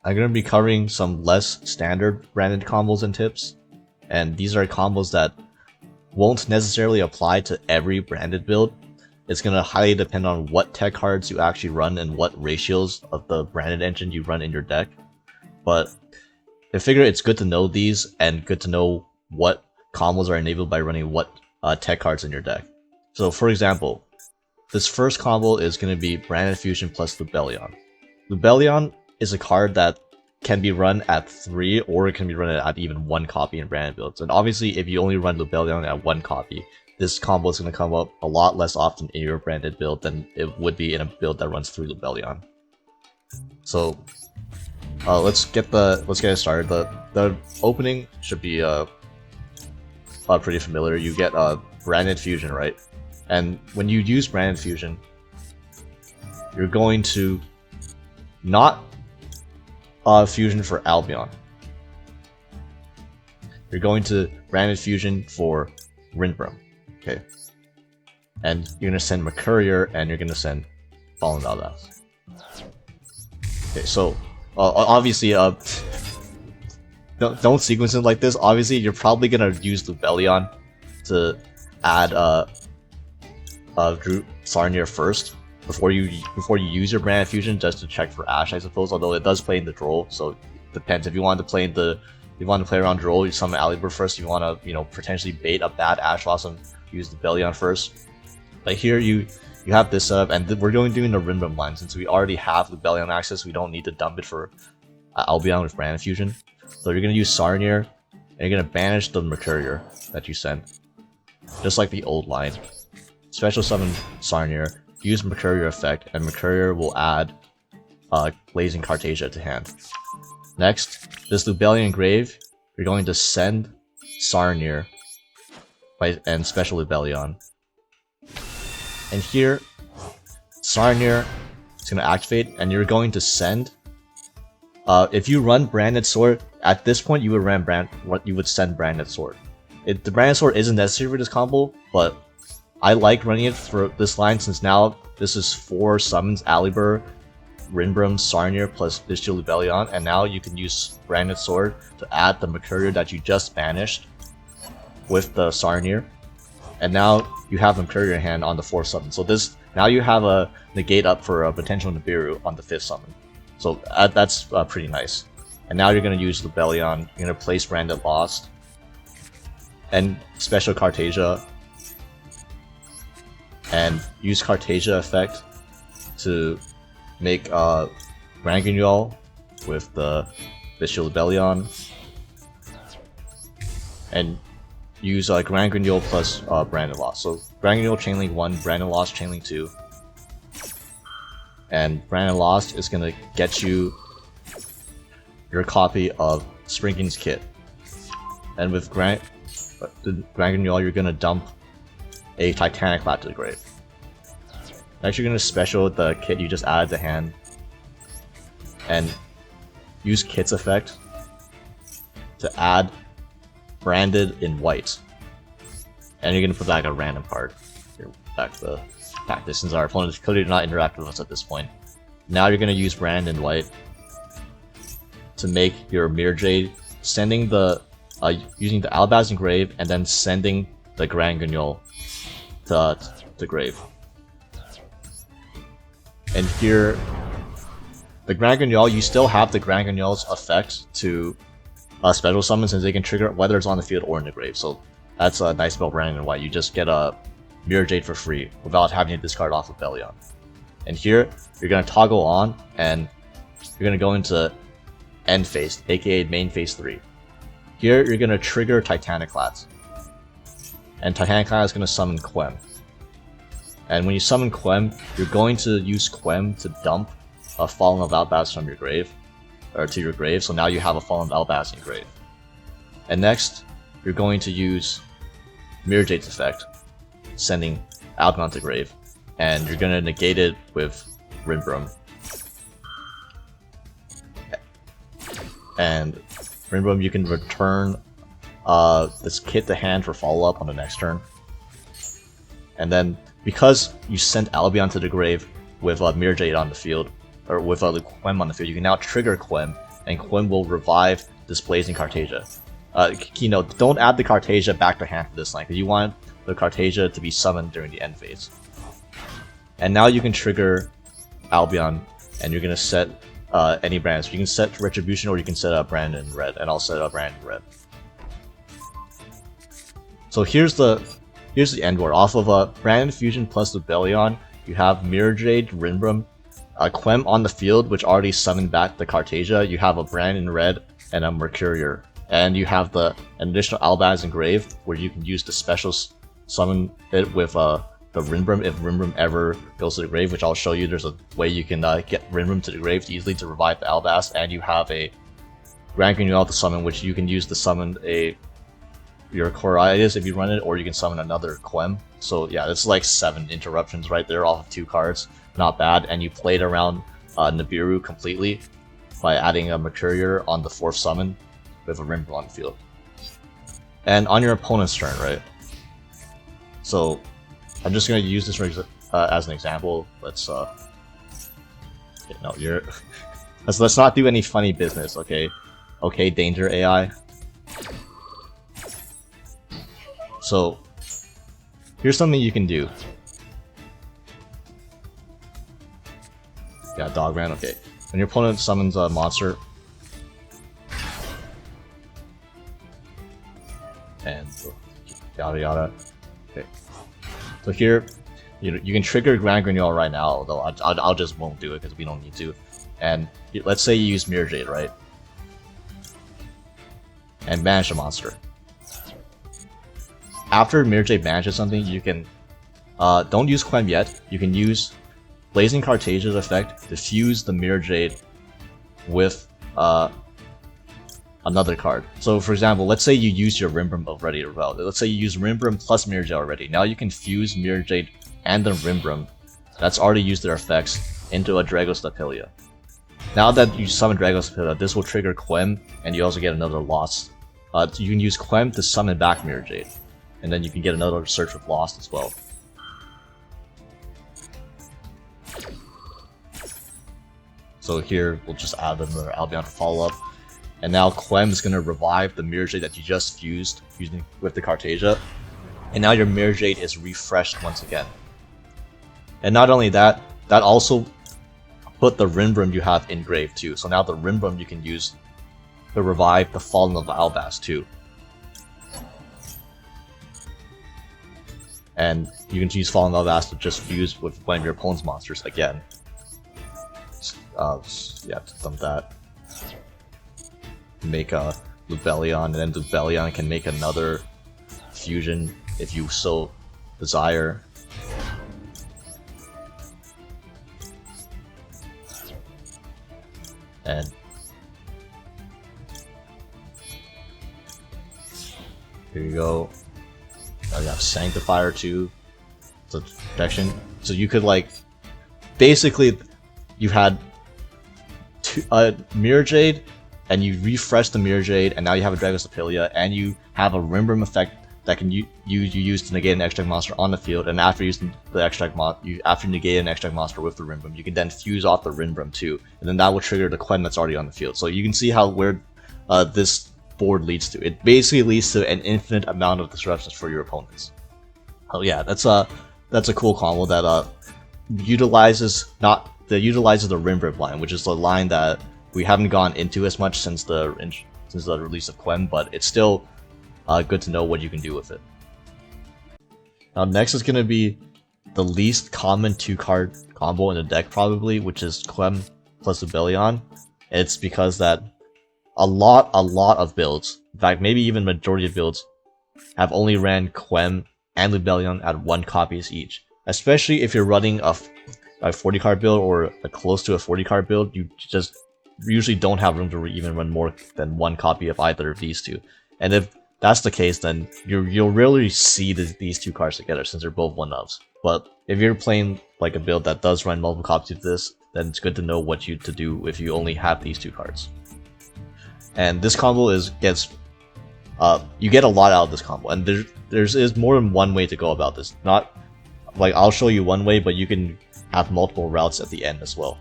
I'm going to be covering some less standard branded combos and tips, and these are combos that won't necessarily apply to every branded build. It's going to highly depend on what tech cards you actually run and what ratios of the branded engine you run in your deck. But I figure it's good to know these and good to know what combos are enabled by running what tech cards in your deck. So for example, this first combo is going to be Branded Fusion plus Lubellion. Lubellion is a card that can be run at 3 or it can be run at even 1 copy in branded builds. And obviously if you only run Lubellion at 1 copy, this combo is going to come up a lot less often in your branded build than it would be in a build that runs 3 Lubellion. So let's get it started. The opening should be pretty familiar. You get Branded Fusion, right? And when you use Branded Fusion, you're going to not Fusion for Albion. You're going to Branded Fusion for Rinbrum. Okay. And you're gonna send Mercurier and you're gonna send Fallen Albaz. Okay, so obviously don't sequence it like this. Obviously you're probably gonna use Lubellion to add Sarnier first before you use your Branded Fusion, just to check for Ash, I suppose. Although it does play in the Droll, so it depends. If you want to play around Droll, you summon Alibur first. You want to potentially bait a bad Ash loss and use the Lubellion first. But here you have this setup, and we're going doing the Rinbrum line. Since we already have Lubellion access, we don't need to dump it for Albion with Branded Fusion. So you're going to use Sarnier, and you're going to banish the Mercurier that you sent, just like the old line. Special summon Sarnier, use Mercurier effect, and Mercurier will add Blazing Cartesia to hand. Next, this Lubellion Grave, you're going to send Sarnier and Special Lubellion. And here, Sarnier is going to activate, and you're going to send. If you run Branded Sword, at this point you would send Branded Sword. The Branded Sword isn't necessary for this combo, but I like running it for this line since now this is 4 summons: Alibur, Rinbrum, Sarnier plus Bestial Lubellion, and now you can use Branded Sword to add the Mercurier that you just banished with the Sarnier, and now you have Mercurier in hand on the 4th summon. So now you have a negate up for a potential Nibiru on the 5th summon. So that's pretty nice. And now you're going to use Lubellion, you're going to place Branded Lost, and Special Cartesia, and use Cartesia effect to make Granguignol with the Bestial Lubellion, and use Granguignol plus Branded Lost. So Granguignol Chainlink 1, Branded Lost Chainlink 2, and Branded Lost is gonna get you your copy of Sprinkling's Kit. And with Granguignol, you're gonna dump a Titanic Lad to the grave. Next, you're gonna special the kit you just added to hand, and use Kit's effect to add Branded in white. And you're gonna put back a random card. Here, back to the tactics, since our opponent is clearly not interacting with us at this point. Now you're gonna use Branded in white to make your Mirror Jade, sending the using the Albaz in grave, and then sending the Granguignol to the grave. And here, the Granguignol, you still have the Granguignol's effect to special summon, since they can trigger whether it's on the field or in the grave. So that's a nice about Branded in white. You just get a Mirror Jade for free without having to discard off of Lubellion. And here, you're going to toggle on, and you're going to go into end phase, aka main phase 3. Here, you're going to trigger Titanic Lats. And Titanic Lats is going to summon Quem. And when you summon Quem, you're going to use Quem to dump a Fallen of Albaz from your grave, or to your grave, so now you have a Fallen of Albaz in your grave. And next, you're going to use Mirror Jade's effect, sending Albion to grave, and you're going to negate it with Rinbrum. And Rinbrum, you can return this kit to hand for follow-up on the next turn. And then, because you sent Albion to the grave with Mirror Jade on the field, or with Quem on the field, you can now trigger Quem and Quem will revive this Blazing Cartesia. Keynote, don't add the Cartesia back to hand for this line, because you want the Cartesia to be summoned during the end phase. And now you can trigger Albion, and you're gonna set any brands. You can set Retribution, or you can set a brand in red, and I'll set a brand in red. So here's the end board. Off of Brand Fusion plus Lubellion, you have Mirror Jade, Rinbrum, Quem on the field, which already summoned back the Cartesia. You have a brand in red and a Mercurier. And you have an additional Albaz engraved, where you can use the special summon it with the Rinbrum if Rinbrum ever goes to the grave, which I'll show you. There's a way you can get Rinbrum to the grave easily to revive the Albaz, and you have a Granguignol to summon, which you can use to summon your Coriatis if you run it, or you can summon another Quem. So yeah, it's like 7 interruptions right there off of 2 cards. Not bad, and you played around Nibiru completely by adding a Mercurier on the 4th summon with a Rinbrum on the field. And on your opponent's turn, right? So I'm just gonna use this as an example. Let's let's not do any funny business, okay? Okay, danger AI. So here's something you can do. Yeah, Dogman, okay. When your opponent summons a monster, and yada yada. Okay. So here, you can trigger Granguignol right now, although I'll just won't do it because we don't need to. And let's say you use Mirror Jade, right? And banish a monster. After Mirror Jade banishes something, you can don't use Quem yet. You can use Blazing Cartesia's effect to fuse the Mirror Jade with another card. So for example, let's say you use your Rinbrum already, let's say you use Rinbrum plus Mirror Jade already. Now you can fuse Mirror Jade and the Rinbrum that's already used their effects into a Dragostapelia. Now that you summon Dragostapelia, this will trigger Quem, and you also get another Lost. You can use Quem to summon back Mirror Jade, and then you can get another Search with Lost as well. So here, we'll just add another Albion for follow-up. And now Quem is going to revive the Mirror Jade that you just fused using with the Cartesia. And now your Mirror Jade is refreshed once again. And not only that, that also put the Rinbrum you have engraved too. So now the Rinbrum you can use to revive the Fallen of Albaz too. And you can use Fallen of Albaz to just fuse with one of your opponent's monsters again. Yeah, to dump that. Make a Lubellion, and then Lubellion can make another fusion if you so desire. And here you go. Now you have Sanctifier too. So protection. So you could like basically you had Mirror Jade, and you refresh the Mirror Jade, and now you have a Dragostapelia, and you have a Rinbrum effect that can you use to negate an extract monster on the field. And after using the extract after negate an extract monster with the Rinbrum, you can then fuse off the Rinbrum too, and then that will trigger the Quem that's already on the field. So you can see how weird this board leads to. It basically leads to an infinite amount of disruptions for your opponents. Oh yeah, that's a cool combo that utilizes the Rinbrum line, which is the line that we haven't gone into as much since the release of Quem, but it's still good to know what you can do with it. Now next is going to be the least common 2-card combo in the deck probably, which is Quem plus Lubellion. It's because that a lot of builds, in fact maybe even majority of builds, have only ran Quem and Lubellion at 1 copies each. Especially if you're running a 40-card build or close to a 40-card build, you just usually don't have room to even run more than 1 copy of either of these two. And if that's the case, then you'll rarely see these 2 cards together since they're both 1-ofs. But if you're playing like a build that does run multiple copies of this, then it's good to know what to do if you only have these 2 cards. And this combo gets you get a lot out of this combo, and there's more than one way to go about this. Not like I'll show you one way, but you can have multiple routes at the end as well.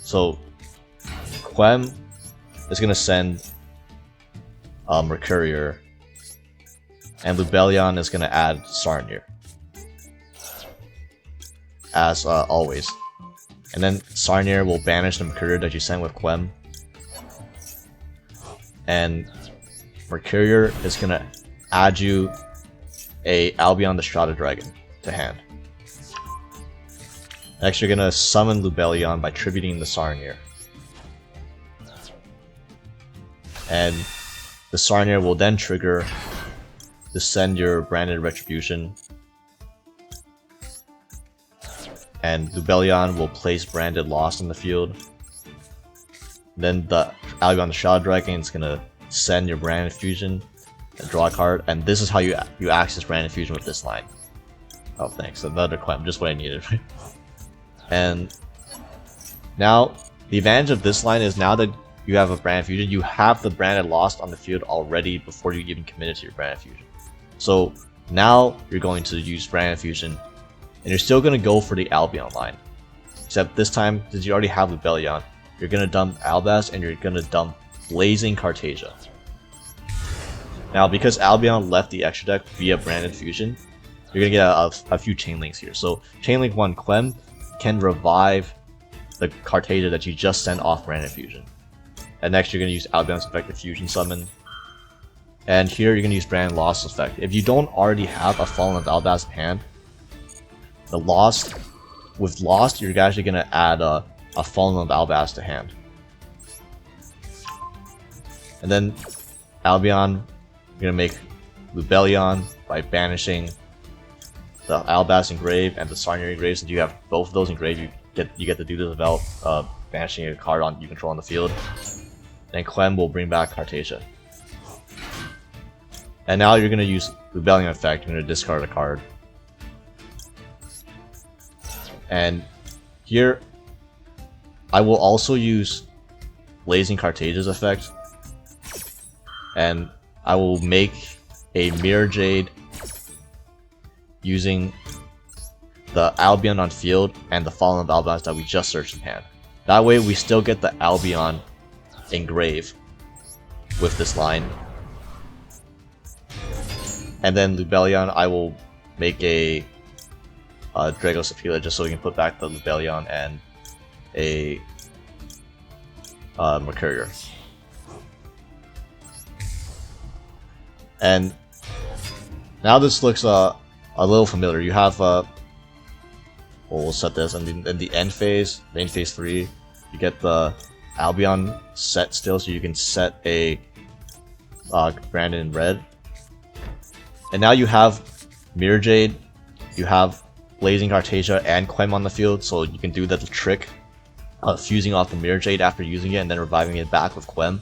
So Quem is gonna send Mercurier, and Lubellion is gonna add Sarnier as always. And then Sarnier will banish the Mercurier that you sent with Quem, and Mercurier is gonna add you a Albion the Strata Dragon to hand. Next, you're gonna summon Lubellion by tributing the Sarnier. And the Sarnier will then trigger to send your Branded Retribution. And Lubellion will place Branded Lost in the field. Then the Albion the Shadow Dragon is gonna send your Branded Fusion and draw a card. And this is how you access Branded Fusion with this line. Oh, thanks. Another Quem, just what I needed. And now the advantage of this line is now that you have a Branded Fusion, you have the Branded Lost on the field already before you even committed to your Branded Fusion. So now you're going to use Branded Fusion, and you're still going to go for the Albion line. Except this time, since you already have Lubellion, you're going to dump Albaz and you're going to dump Blazing Cartesia. Now, because Albion left the extra deck via Branded Fusion, you're going to get a few chain links here. So chain link 1, Quem can revive the Cartesia that you just sent off Branded Fusion. And next you're going to use Albion's effective Fusion Summon. And here you're going to use Branded Lost effect. If you don't already have a Fallen of Albaz in hand, with Lost you're actually going to add a Fallen of Albaz to hand. And then Albion, you're going to make Lubellion by banishing the Albaz engrave and the Sarnier engrave. Since you have both of those engraved, you get to do this without banishing a card you control on the field. Then Quem will bring back Cartesia. And now you're going to use Lubellion effect, you're going to discard a card. And here, I will also use Blazing Cartesia's effect. And I will make a Mirror Jade using the Albion on field and the Fallen of Albaz that we just searched in hand. That way we still get the Albion engrave with this line. And then Lubellion, I will make a Dragos Appealer just so we can put back the Lubellion and a Mercurier. And now this looks a little familiar. You have we'll set this in the end phase, main phase 3. You get the Albion set still, so you can set a Branded in red. And now you have Mirror Jade, you have Blazing Cartesia and Quem on the field, so you can do the trick of fusing off the Mirror Jade after using it and then reviving it back with Quem.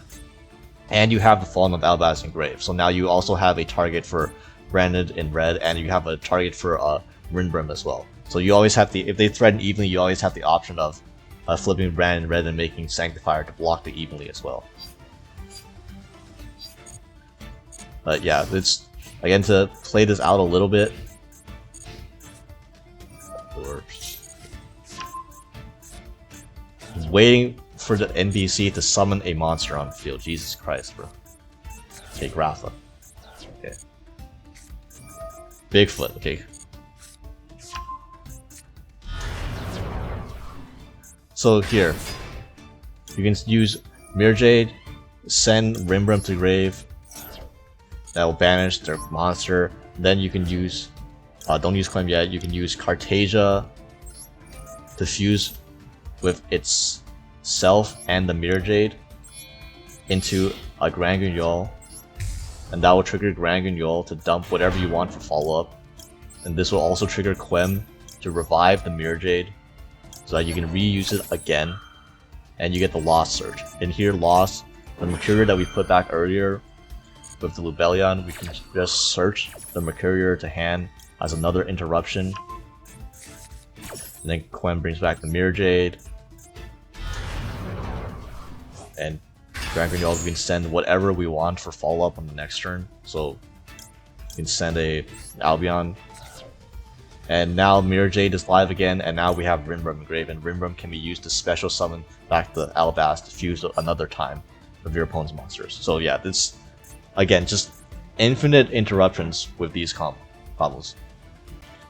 And you have the Fallen of Albaz engraved, so now you also have a target for Branded in red, and you have a target for Rinbrim as well. So you always have if they threaten evenly, you always have the option of flipping Branded in red and making Sanctifier to block the evenly as well. But yeah, it's again to play this out a little bit. Waiting for the NPC to summon a monster on the field. Jesus Christ, bro. Okay, Grapha. Okay. Bigfoot, okay. So here, you can use Mirror Jade, send Rinbrim to grave. That will banish their monster. Then you can use, don't use Quem yet, you can use Cartesia to fuse with its self and the Mirror Jade into a Granguignol, and that will trigger Granguignol to dump whatever you want for follow-up. And this will also trigger Quem to revive the Mirror Jade so that you can reuse it again, and you get the Lost Search. And here, Lost, the Mercurier that we put back earlier with the Lubellion, we can just search the Mercurier to hand as another interruption. And then Quem brings back the Mirror Jade. And Granguignol, we can send whatever we want for follow-up on the next turn. So you can send an Albion. And now Mirror Jade is live again, and now we have Rinbrim engraved, and Rinbrim can be used to special summon back the Albaz to fuse another time. of your opponent's monsters. So yeah, this again just infinite interruptions with these combos.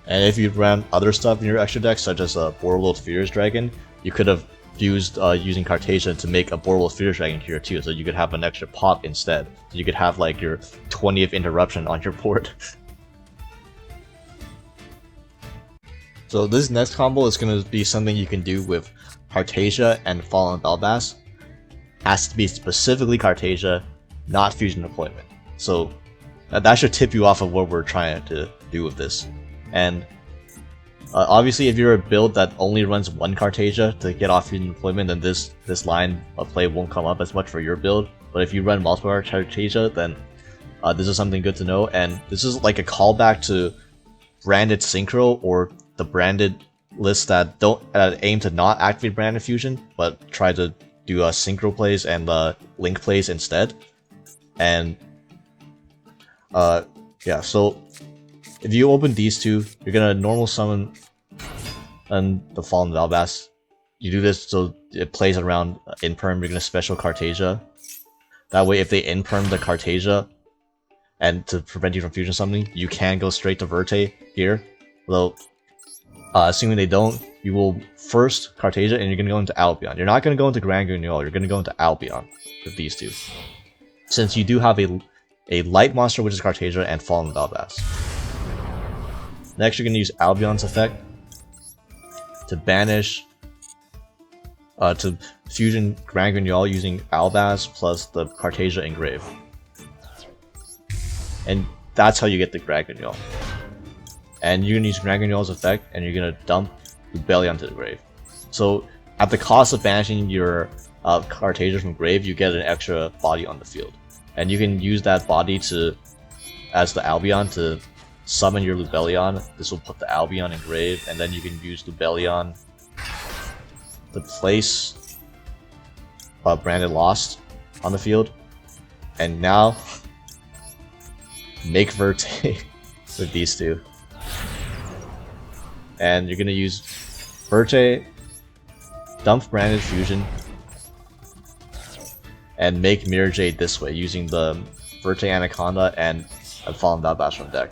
And if you ran other stuff in your extra deck, such as a Borderworld Fierce Dragon, you could have used using Cartesia to make a Borderworld Fierce Dragon here too, so you could have an extra pop instead. So you could have like your 20th interruption on your board. So this next combo is going to be something you can do with Cartesia and Fallen of Albaz. Has to be specifically Cartesia, not Fusion Deployment. So that should tip you off of what we're trying to do with this. And obviously, if you're a build that only runs one Cartesia to get off Fusion Deployment, then this line of play won't come up as much for your build. But if you run multiple Cartesia, then this is something good to know. And this is like a callback to branded Synchro or the branded lists that don't aim to not activate branded fusion, but try to do synchro plays and link plays instead. And yeah, so if you open these two, you're gonna normal summon the Fallen Albaz. You do this so it plays around Imperm. You're gonna special Cartesia. That way, if they Imperm the Cartesia, and to prevent you from fusion summoning, you can go straight to Verte here. Although, assuming they don't, you will first Cartesia and you're going to go into Albion. You're not going to go into Granguignol, you're going to go into Albion with these two. Since you do have a light monster, which is Cartesia, and Fallen Albaz. Next, you're going to use Albion's effect to banish, to fusion Granguignol using Albaz plus the Cartesia Engrave. And that's how you get the Granguignol. And you're going to use Granguignol's effect, and you're going to dump Lubellion to the grave. So, at the cost of banishing your Cartesia from grave, you get an extra body on the field. And you can use that body as the Albion to summon your Lubellion. This will put the Albion in grave, and then you can use Lubellion to place Branded Lost on the field. And now, make Verte with these two. And you're gonna use Verte, dump Branded Fusion, and make Mirror Jade this way using the Verte Anaconda and a Fallen Albaz from deck.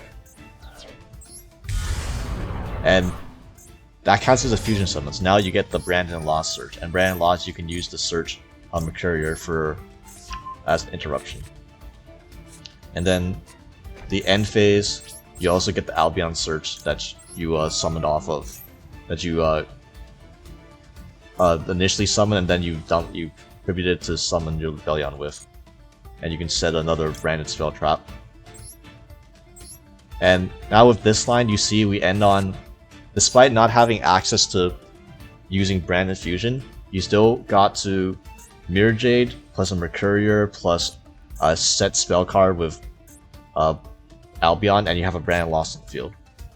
And that counts as a fusion summon. So now you get the Branded Lost search, and Branded Lost you can use to search on Mercurier as an interruption. And then the end phase, you also get the Albion search that you summoned off of, that you initially summoned, and then you attributed it to summon your Lubellion with, and you can set another branded spell trap. And now with this line, you see we end on, despite not having access to using branded fusion, you still got to Mirror Jade plus a Mercurier plus a set spell card with Albion, and you have a Branded Lost in the field.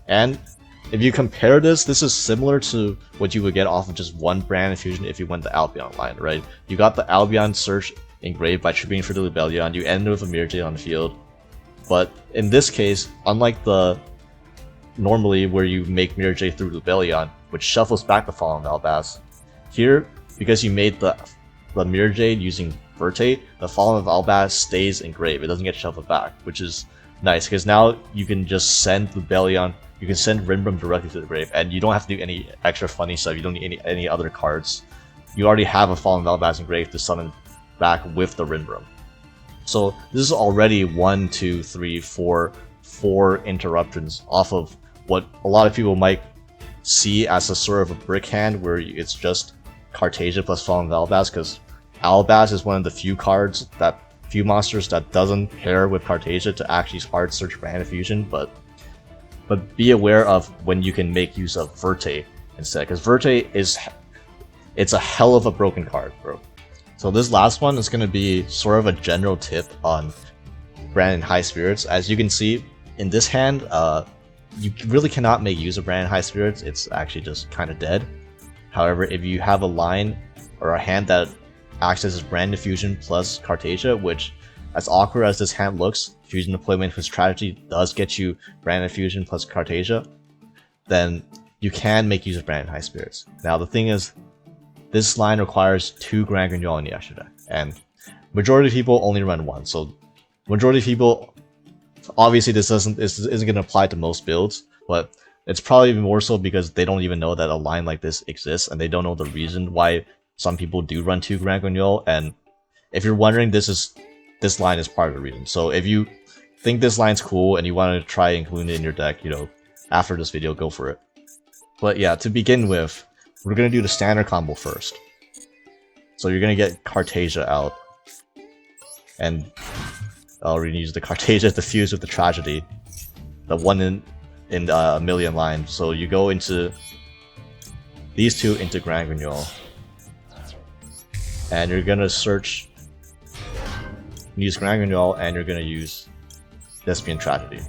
And if you compare this is similar to what you would get off of just one Branded Fusion if you went the Albion line, right? You got the Albion search engraved by tributing for the Lubellion, you ended with a Mirror Jade on the field. But in this case, unlike the normally where you make Mirror Jade through Lubellion, which shuffles back the Fallen Albaz, here, because you made the Mirror Jade using Verte, the Fallen of Albaz stays engraved. It doesn't get shuffled back, which is nice, because now you can just send Lubellion, you can send Rinbrum directly to the grave, and you don't have to do any extra funny stuff. You don't need any other cards. You already have a Fallen Albaz engraved to summon back with the Rinbrum. So this is already 1, 2, 3, 4 interruptions off of what a lot of people might see as a sort of a brick hand, where it's just Cartesia plus Fallen Albaz, because Albaz is one of the few monsters that doesn't pair with Cartesia to actually hard search Branded Fusion, but be aware of when you can make use of Verte instead, because Verte it's a hell of a broken card, bro. So this last one is going to be sort of a general tip on Branded High Spirits. As you can see in this hand, you really cannot make use of Branded High Spirits. It's actually just kind of dead. However, if you have a line or a hand that accesses Branded Fusion plus Cartesia, which, as awkward as this hand looks, Fusion Deployment with strategy does get you Branded Fusion plus Cartesia, then you can make use of Branded High Spirits. Now the thing is, this line requires 2 Granguignol in the extra deck, and Majority of people only run one, so majority of people, obviously this isn't going to apply to most builds, but it's probably more so because they don't even know that a line like this exists, and they don't know the reason why some people do run 2 Granguignol. And if you're wondering, this line is part of the reason. So if you think this line's cool and you want to try including it in your deck, you know, after this video, go for it. But yeah, to begin with, we're gonna do the standard combo first. So you're gonna get Cartesia out, and we're gonna use the Cartesia to fuse with the Tragedy, the 1 in a million line. So you go into these 2 into Granguignol, and you're gonna search, use Granguignol, and you're gonna use Thespian Tragedy.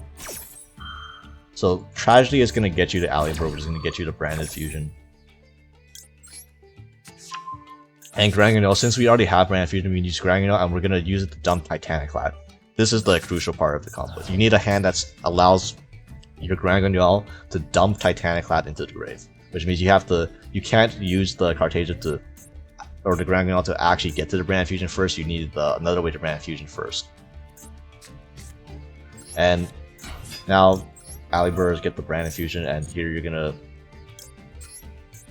So Tragedy is gonna get you to Albaz, which is gonna get you to Branded Fusion. And Granguignol, since we already have Branded Fusion, we can use Granguignol, and we're gonna use it to dump Titanic Lad. This is the crucial part of the combo. You need a hand that allows your Granguignol to dump Titanic Lad into the grave, which means you can't use the Cartesia or the Granguignol to actually get to the Branded Fusion first. You need another way to Branded Fusion first. And now Albaz get the Branded Fusion, and here you're gonna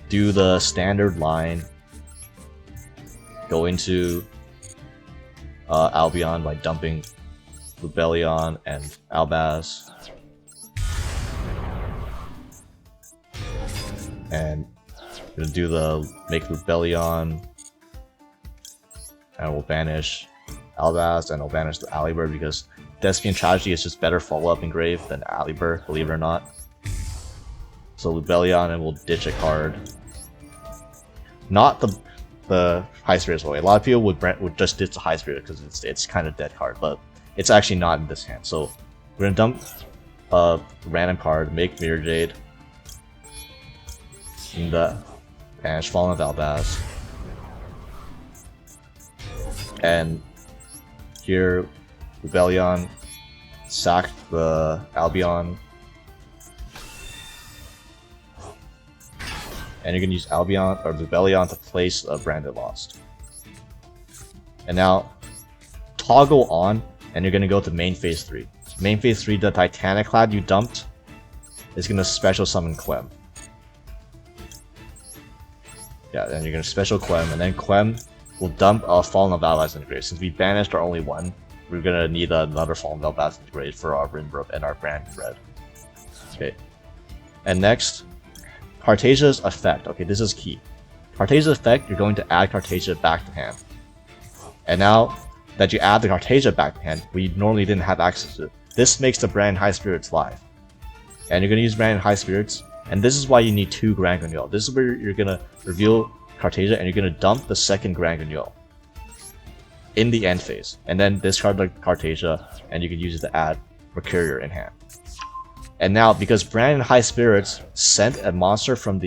do the standard line, go into Albion by dumping Lubellion and Albaz, and we're gonna do the make Lubellion, and we'll banish Albaz, and we'll banish the Albaz because Thespian Tragedy is just better follow-up in grave than Albaz, believe it or not. So Lubellion, and we'll ditch a card. Not the High Spirit's way. A lot of people would just ditch the High Spirit because it's kind of dead card, but it's actually not in this hand. So we're gonna dump a random card, make Mirror Jade, and banish Fallen of Albaz, and here Lubellion, sack the Albion, and you're gonna use Albion or Lubellion to place a Branded Lost. And now toggle on, and you're gonna go to main phase 3. Main phase 3, the Titanic Lad you dumped is gonna special summon Quem. Yeah, and you're gonna special Quem, and then Quem will dump Fallen of Albaz in the grave. Since we banished our only one, we're gonna need another Fallen of Albaz in the grave for our Rinbrook and our Branded Red. Okay. And next, Cartesia's effect. Okay, this is key. Cartesia's effect, you're going to add Cartesia back to hand. And now that you add the Cartesia back to hand, we normally didn't have access to it. This makes the Branded High Spirits live. And you're gonna use Branded High Spirits, and this is why you need 2 Granguignol. This is where you're gonna reveal Cartesia, and you're gonna dump the second Granguignol in the end phase, and then discard the Cartesia, and you can use it to add Mercurier in hand. And now, because Branded High Spirits sent a monster from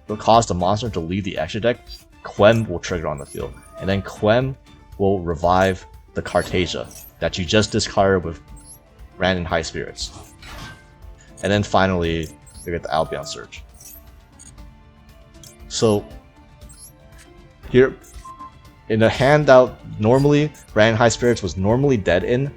will cause the monster to leave the extra deck, Quem will trigger on the field, and then Quem will revive the Cartesia that you just discarded with Branded High Spirits. And then finally, you get the Albion Surge. So here, in the hand that normally Branded High Spirits was normally dead in,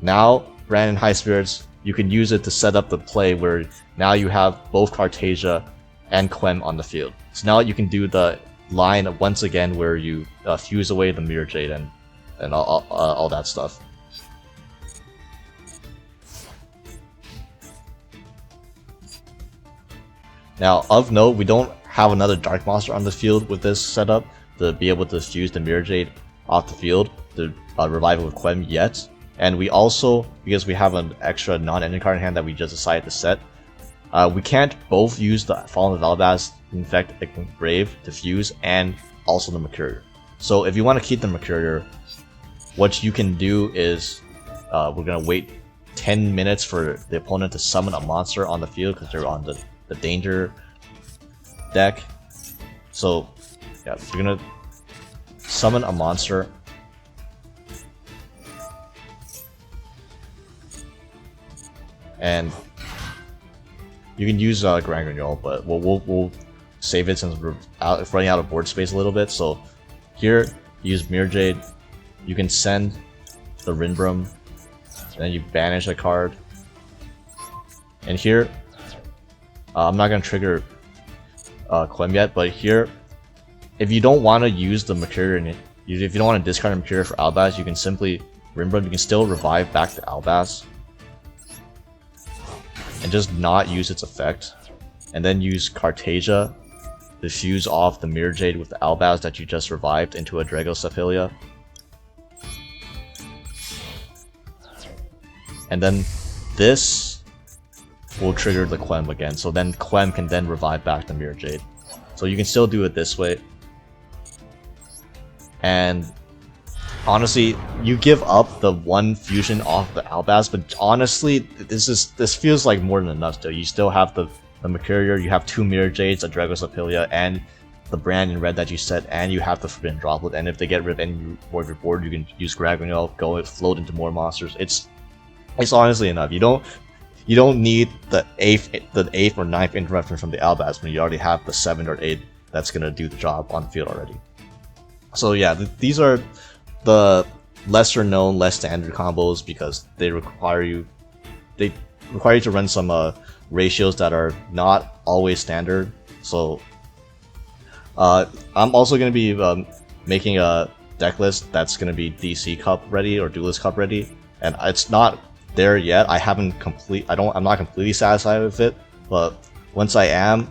now Branded High Spirits, you can use it to set up the play where now you have both Cartesia and Quem on the field. So now you can do the line once again where you fuse away the Mirror Jade and all that stuff. Now, of note, we don't have another Dark Monster on the field with this setup to be able to fuse the Mirror Jade off the field to revive it with Quem yet. And we also, because we have an extra non-ending card in hand that we just decided to set, we can't both use the Fallen of Albaz, Infect, Brave to fuse, and also the Mercurier. So if you want to keep the Mercurier, what you can do is, we're going to wait 10 minutes for the opponent to summon a monster on the field because they're on the danger deck. So yeah, you're gonna summon a monster, and you can use Granguignol, but we'll save it since we're running out of board space a little bit. So here, use Mirror Jade, you can send the Rinbrum, then you banish a card. And here, I'm not gonna trigger Quem yet, but here, if you don't want to use the Mercurial, if you don't want to discard a Mercurial for Albaz, you can simply Rinbrum. You can still revive back to Albaz, and just not use its effect, and then use Cartesia to fuse off the Mirror Jade with the Albaz that you just revived into a Dragosophilia. And then this will trigger the Quem again, so then Quem can then revive back the Mirror Jade. So you can still do it this way. And honestly, you give up the one fusion off the Albaz, but honestly, this feels like more than enough still. You still have the Mercurial, you have 2 Mirror Jades, a Dragosophilia, and the brand in red that you set, and you have the Forbidden Droplet, and if they get rid of any more of your board, you can use Granguignol, go and float into more monsters. It's honestly enough. You don't need the 8th or 9th interruption from the Albaz when you already have the 7th or 8th that's gonna do the job on the field already. So yeah, these are the lesser known, less standard combos because they require you to run some ratios that are not always standard. So I'm also going to be making a deck list that's going to be DC Cup ready or Duelist Cup ready, and it's not there yet. I'm not completely satisfied with it, but once I am,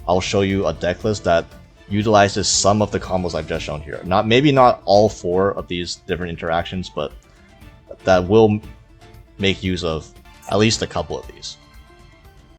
I'll show you a deck list that utilizes some of the combos I've just shown here. Maybe not all 4 of these different interactions, but that will make use of at least a couple of these.